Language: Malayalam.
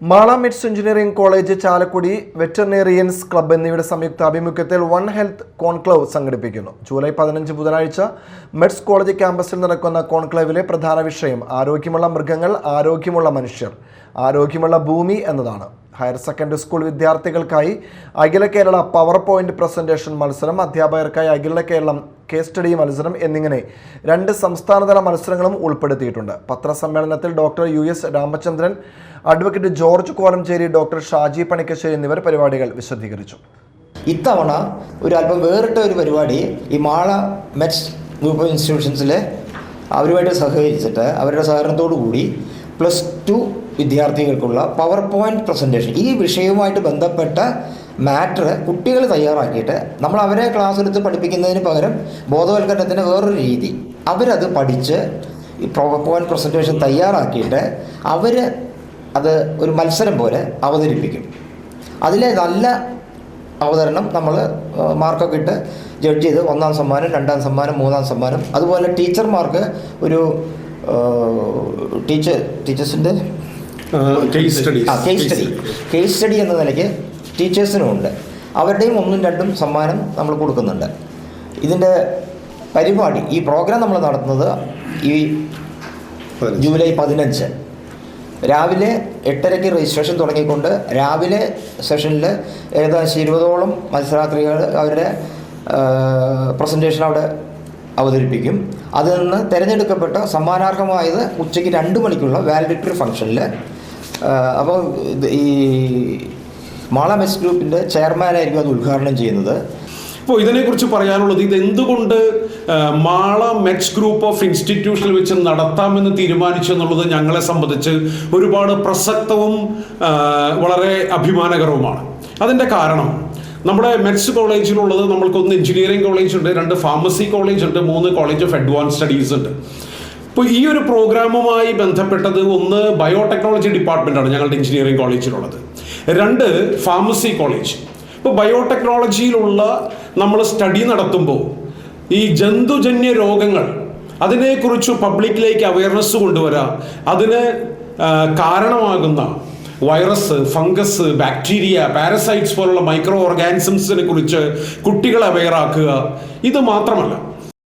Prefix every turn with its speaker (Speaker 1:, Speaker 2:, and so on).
Speaker 1: Mala MITS engineering college, Chalakudy veterinarians club എന്നിവയുടെ സംയുക്ത ആഭിമുഖ്യത്തിൽ വൺ ഹെൽത്ത് കോൺക്ലേവ് സംഘടിപ്പിക്കുന്നു. ജൂലൈ 15 ബുധനാഴ്ച മെഡ്സ് കോളേജ് ക്യാമ്പസിൽ നടക്കുന്ന കോൺക്ലേവിലെ പ്രധാന വിഷയം ആരോഗ്യമുള്ള മൃഗങ്ങൾ, ആരോഗ്യമുള്ള മനുഷ്യർ, ആരോഗ്യമുള്ള ഭൂമി എന്നതാണ്. ഹയർ സെക്കൻഡറി സ്കൂൾ വിദ്യാർത്ഥികൾക്കായി അഖില കേരള പവർ പോയിന്റ് പ്രസന്റേഷൻ മത്സരം, അധ്യാപകർക്കായി അഖില കേരളം കേസ് സ്റ്റഡി മത്സരം എന്നിങ്ങനെ 2 സംസ്ഥാനതല മത്സരങ്ങളും ഉൾപ്പെടുത്തിയിട്ടുണ്ട്. പത്രസമ്മേളനത്തിൽ doctor US Ramachandran, advocate George Kolenchery, doctor Shaji Panikkassery എന്നിവർ പരിപാടികൾ വിശദീകരിച്ചു.
Speaker 2: ഇത്തവണ ഒരു അല്പം വേറിട്ട ഒരു പരിപാടി ഈ മാള മെറ്റ്സ് ഗ്രൂപ്പ് ഓഫ് ഇൻസ്റ്റിറ്റ്യൂഷൻസിലെ അവരുമായിട്ട് സഹകരിച്ചിട്ട് അവരുടെ സഹകരണത്തോടു കൂടി +2 വിദ്യാർത്ഥികൾക്കുള്ള പവർ പോയിന്റ് പ്രസൻറ്റേഷൻ, ഈ വിഷയവുമായിട്ട് ബന്ധപ്പെട്ട മാറ്റർ കുട്ടികൾ തയ്യാറാക്കിയിട്ട് നമ്മൾ അവരെ ക്ലാസ് എടുത്ത് പഠിപ്പിക്കുന്നതിന് പകരം ബോധവൽക്കരണത്തിന് വേറൊരു രീതി, അവരത് പഠിച്ച് ഈ പവർ പോയിന്റ് പ്രസൻറ്റേഷൻ തയ്യാറാക്കിയിട്ട് അവർ അത് ഒരു മത്സരം പോലെ അവതരിപ്പിക്കും. അതിലെ നല്ല അവതരണം നമ്മൾ മാർക്കൊക്കെ ഇട്ട് ജഡ്ജ് ചെയ്ത് 1ാം സമ്മാനം, 2ാം സമ്മാനം, 3ാം സമ്മാനം, അതുപോലെ ടീച്ചർമാർക്ക് ഒരു ടീച്ചേഴ്സിൻ്റെ കേസ് സ്റ്റഡി എന്ന നിലയ്ക്ക് ടീച്ചേഴ്സിനുമുണ്ട്. അവരുടെയും 1ഉം 2ഉം സമ്മാനം നമ്മൾ കൊടുക്കുന്നുണ്ട്. ഇതിൻ്റെ പരിപാടി, ഈ പ്രോഗ്രാം നമ്മൾ നടത്തുന്നത് ഈ ജൂലൈ 15 രാവിലെ 8:30 രജിസ്ട്രേഷൻ തുടങ്ങിക്കൊണ്ട് രാവിലെ സെഷനിൽ ഏകദേശം 20ഓളം മത്സരാർത്ഥികൾ അവരുടെ പ്രസൻറ്റേഷൻ അവിടെ അവതരിപ്പിക്കും. അതിൽ നിന്ന് തിരഞ്ഞെടുക്കപ്പെട്ട സമ്മാനാർഹമായത് ഉച്ചയ്ക്ക് 2 മണിക്കുള്ള വാലിഡിറ്ററി ഫംഗ്ഷനിൽ. അപ്പോൾ ഈ മാള മെറ്റ്സ് ഗ്രൂപ്പിൻ്റെ ചെയർമാനായിരിക്കും അത് ഉദ്ഘാടനം ചെയ്യുന്നത്.
Speaker 3: അപ്പോൾ ഇതിനെക്കുറിച്ച് പറയാനുള്ളത്, ഇതെന്തുകൊണ്ട് മാള മെറ്റ്സ് ഗ്രൂപ്പ് ഓഫ് ഇൻസ്റ്റിറ്റ്യൂഷനിൽ വെച്ച് നടത്താമെന്ന് തീരുമാനിച്ചു എന്നുള്ളത് ഞങ്ങളെ സംബന്ധിച്ച് ഒരുപാട് പ്രസക്തവും വളരെ അഭിമാനകരവുമാണ്. അതിൻ്റെ കാരണം, നമ്മുടെ മെറ്റ്സ് കോളേജിലുള്ളത് നമ്മൾക്കൊന്ന് എഞ്ചിനീയറിംഗ് കോളേജ് ഉണ്ട്, 2 ഫാർമസി കോളേജ് ഉണ്ട്, 3 കോളേജ് ഓഫ് അഡ്വാൻസ് സ്റ്റഡീസ് ഉണ്ട്. ഇപ്പോൾ ഈ ഒരു പ്രോഗ്രാമുമായി ബന്ധപ്പെട്ടത്, ഒന്ന് ബയോടെക്നോളജി ഡിപ്പാർട്ട്മെൻറ്റാണ് ഞങ്ങളുടെ എഞ്ചിനീയറിംഗ് കോളേജിലുള്ളത്, 2 ഫാർമസി കോളേജ്. ഇപ്പോൾ ബയോടെക്നോളജിയിലുള്ള നമ്മൾ സ്റ്റഡി നടത്തുമ്പോൾ ഈ ജന്തുജന്യ രോഗങ്ങൾ, അതിനെക്കുറിച്ച് പബ്ലിക്കിലേക്ക് അവയർനെസ് കൊണ്ടുവരിക, അതിന് കാരണമാകുന്ന വൈറസ്, ഫംഗസ്, ബാക്ടീരിയ, പാരസൈറ്റ്സ് പോലുള്ള മൈക്രോ ഓർഗാനിസംസിനെ കുറിച്ച് കുട്ടികളെ അവെയറാക്കുക. ഇത് മാത്രമല്ല,